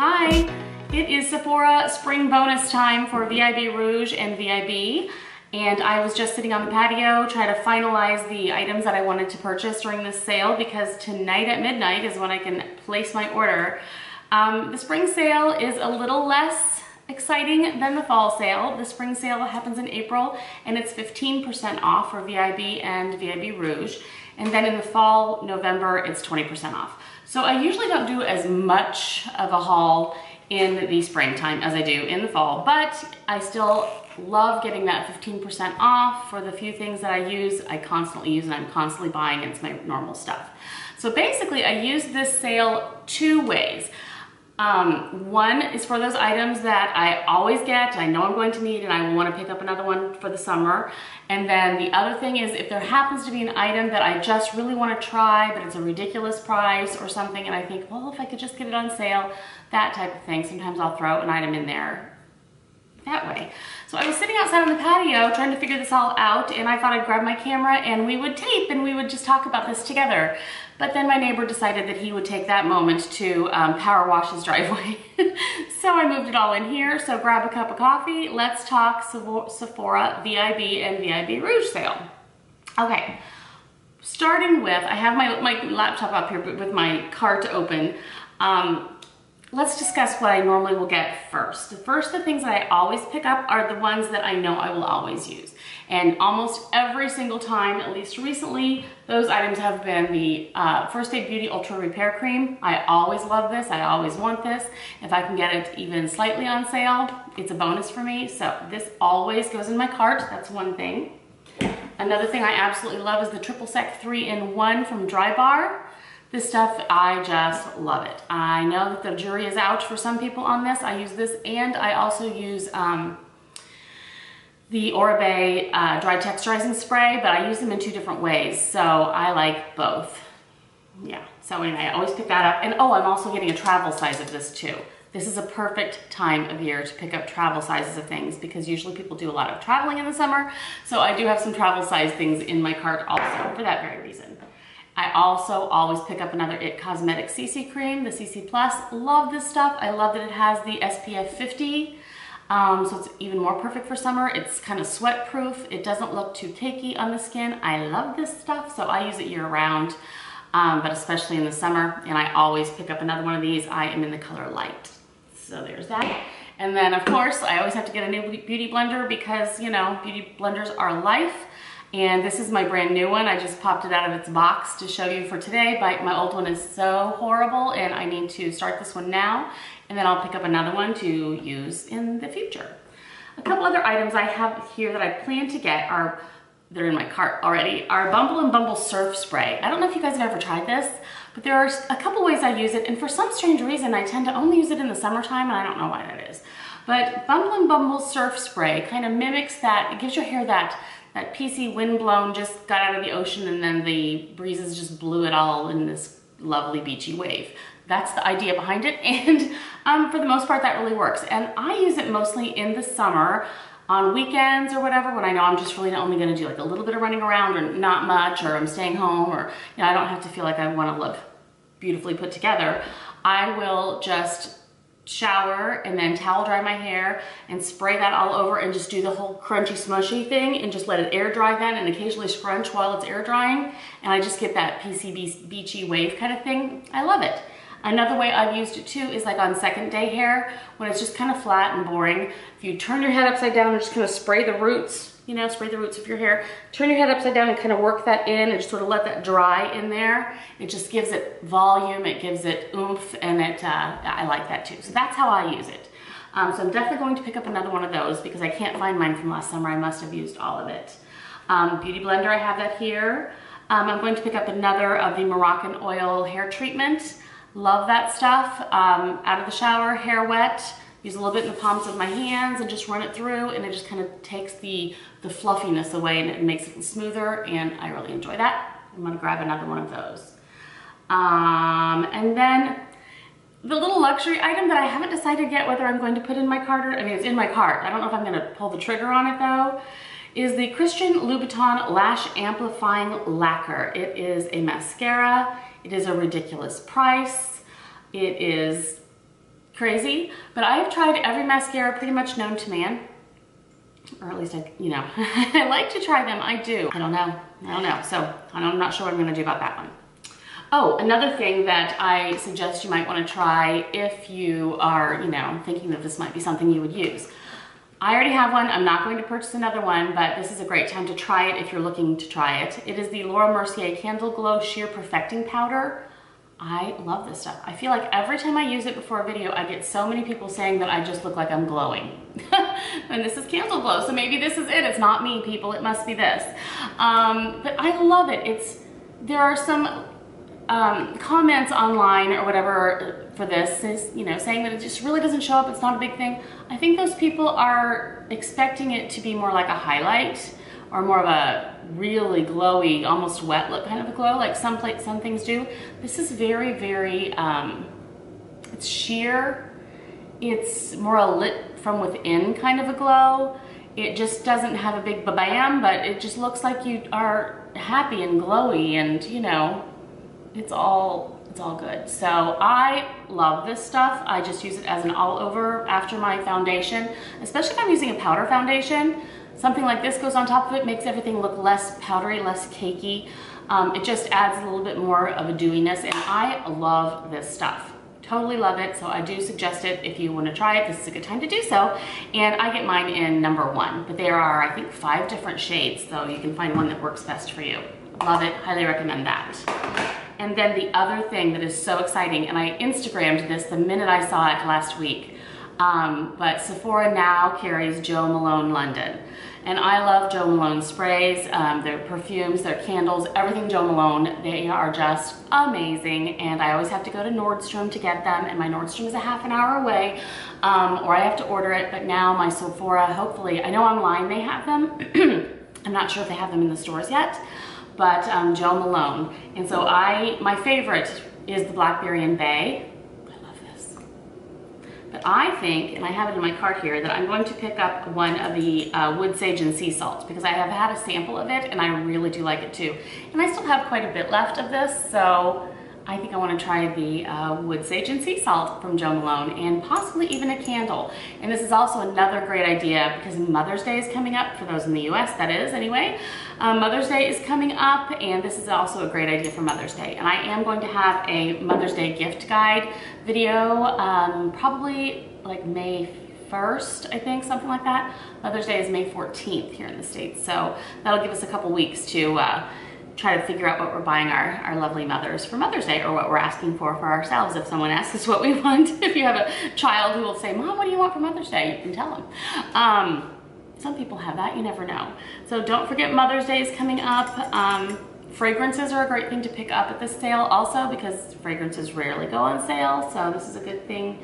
Hi, it is Sephora spring bonus time for VIB Rouge and VIB, and I was just sitting on the patio trying to finalize the items that I wanted to purchase during this sale because tonight at midnight is when I can place my order. The spring sale is a little less exciting than the fall sale. The spring sale happens in April and it's 15% off for VIB and VIB Rouge, and then in the fall, November, it's 20% off. So I usually don't do as much of a haul in the springtime as I do in the fall, but I still love getting that 15% off for the few things that I use. I constantly use and I'm constantly buying, and it's my normal stuff. So basically I use this sale two ways. One is for those items that I always get, I know I'm going to need, and I will want to pick up another one for the summer. And then the other thing is if there happens to be an item that I just really want to try, but it's a ridiculous price or something, and I think, well, if I could just get it on sale, that type of thing, sometimes I'll throw an item in there that way. So I was sitting outside on the patio trying to figure this all out, and I thought I'd grab my camera and we would tape and we would just talk about this together. But then my neighbor decided that he would take that moment to power wash his driveway. So I moved it all in here. So grab a cup of coffee. Let's talk Sephora VIB and VIB Rouge sale. Okay, starting with, I have my laptop up here with my cart open. Let's discuss what I normally will get first. The things that I always pick up are the ones that I know I will always use. And almost every single time, at least recently, those items have been the First Aid Beauty Ultra Repair Cream. I always love this, I always want this. If I can get it even slightly on sale, it's a bonus for me. So this always goes in my cart, that's one thing. Another thing I absolutely love is the Triple Sec 3-in-1 from Drybar. This stuff, I just love it. I know that the jury is out for some people on this. I use this, and I also use the Oribe dry texturizing spray, but I use them in two different ways, so I like both. Yeah, so anyway, I always pick that up. And oh, I'm also getting a travel size of this too. This is a perfect time of year to pick up travel sizes of things because usually people do a lot of traveling in the summer, so I do have some travel size things in my cart also for that very reason. I also always pick up another IT Cosmetics CC cream, the CC Plus. Love this stuff. I love that it has the SPF 50, so it's even more perfect for summer. It's kind of sweat proof. It doesn't look too cakey on the skin. I love this stuff, so I use it year round, but especially in the summer, and I always pick up another one of these. I am in the color light. So there's that. And then of course, I always have to get a new beauty blender because, you know, beauty blenders are life. And this is my brand new one. I just popped it out of its box to show you for today, but my old one is so horrible and I need to start this one now, and then I'll pick up another one to use in the future. A couple other items I have here that I plan to get they're in my cart already, are Bumble & Bumble Surf Spray. I don't know if you guys have ever tried this, but there are a couple ways I use it, and for some strange reason I tend to only use it in the summertime, and I don't know why that is. But Bumble & Bumble Surf Spray kind of mimics that. It gives your hair that PC windblown, just got out of the ocean and then the breezes just blew it all in this lovely beachy wave. That's the idea behind it, and for the most part that really works. And I use it mostly in the summer on weekends or whatever, when I know I'm just really only gonna do like a little bit of running around or not much, or I'm staying home, or you know, I don't have to feel like I wanna look beautifully put together. I will just shower and then towel dry my hair and spray that all over and just do the whole crunchy smushy thing and just let it air dry then, and occasionally scrunch while it's air drying, and I just get that PC beachy wave kind of thing. I love it. Another way I've used it too is like on second day hair when it's just kind of flat and boring. If you turn your head upside down and just kind of spray the roots, you know, spray the roots of your hair, turn your head upside down and kind of work that in and just sort of let that dry in there. It just gives it volume, it gives it oomph, and I like that too. So that's how I use it. So I'm definitely going to pick up another one of those because I can't find mine from last summer. I must have used all of it. Beauty blender, I have that here. I'm going to pick up another of the Moroccan oil hair treatment. Love that stuff. Out of the shower, hair wet, use a little bit in the palms of my hands and just run it through, and it just kind of takes the fluffiness away and it makes it smoother, and I really enjoy that. I'm gonna grab another one of those. And then the little luxury item that I haven't decided yet whether I'm going to put in my cart, I mean, it's in my cart. I don't know if I'm gonna pull the trigger on it though, is the Christian Louboutin Lash Amplifying Lacquer. It is a mascara. It is a ridiculous price. It is crazy, but I have tried every mascara pretty much known to man. Or at least I like to try them, I do. I don't know, so I'm not sure what I'm gonna do about that one. Oh, another thing that I suggest you might wanna try if you are, thinking that this might be something you would use. I already have one, I'm not going to purchase another one, but this is a great time to try it if you're looking to try it. It is the Laura Mercier Candle Glow Sheer Perfecting Powder. I love this stuff. I feel like every time I use it before a video, I get so many people saying that I just look like I'm glowing. And this is Candle Glow, so maybe this is it. It's not me, people, it must be this. But I love it. There are some comments online or whatever for this, saying that it just really doesn't show up, it's not a big thing. I think those people are expecting it to be more like a highlight or more of a really glowy, almost wet look kind of a glow, like some things do. This is very, very, it's sheer. It's more a lit from within kind of a glow. It just doesn't have a big ba-bam, but it just looks like you are happy and glowy, and it's all good. So I love this stuff. I just use it as an all over after my foundation, especially if I'm using a powder foundation. Something like this goes on top of it, makes everything look less powdery, less cakey. It just adds a little bit more of a dewiness, and I love this stuff. Totally love it, so I do suggest it. If you want to try it, this is a good time to do so. And I get mine in number 1, but there are, I think, 5 different shades, so you can find one that works best for you. Love it, highly recommend that. And then the other thing that is so exciting, and I Instagrammed this the minute I saw it last week, but Sephora now carries Jo Malone London. And I love Jo Malone sprays, their perfumes, their candles, everything Jo Malone. They are just amazing, and I always have to go to Nordstrom to get them, and my Nordstrom is a half an hour away, or I have to order it, but now my Sephora, hopefully, I know online they have them. I'm not sure if they have them in the stores yet, but Jo Malone. And so my favorite is the Blackberry and Bay. But I think, and I have it in my cart here, that I'm going to pick up one of the wood sage and sea salt, because I have had a sample of it and I really do like it too. And I still have quite a bit left of this, so I think I want to try the wood sage and sea salt from Jo Malone, and possibly even a candle. And this is also another great idea because Mother's Day is coming up, for those in the US, that is anyway. Mother's Day is coming up, and this is also a great idea for Mother's Day. And I am going to have a Mother's Day gift guide video, probably like May 1st, I think, something like that. Mother's Day is May 14th here in the States, so that'll give us a couple weeks to try to figure out what we're buying our lovely mothers for Mother's Day, or what we're asking for ourselves if someone asks us what we want. If you have a child who will say, Mom, what do you want for Mother's Day? You can tell them. Some people have that, you never know. So don't forget Mother's Day is coming up. Fragrances are a great thing to pick up at this sale also, because fragrances rarely go on sale. So this is a good thing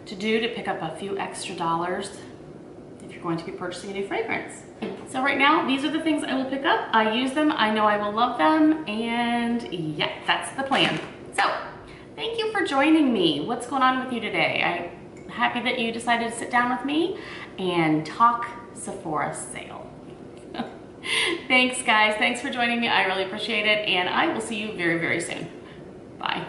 to do, to pick up a few extra dollars if you're going to be purchasing a new fragrance. So right now, these are the things I will pick up. I use them, I know I will love them, and yeah, that's the plan. So, thank you for joining me. What's going on with you today? I'm happy that you decided to sit down with me and talk Sephora sale. Thanks guys, thanks for joining me. I really appreciate it, and I will see you very, very soon. Bye.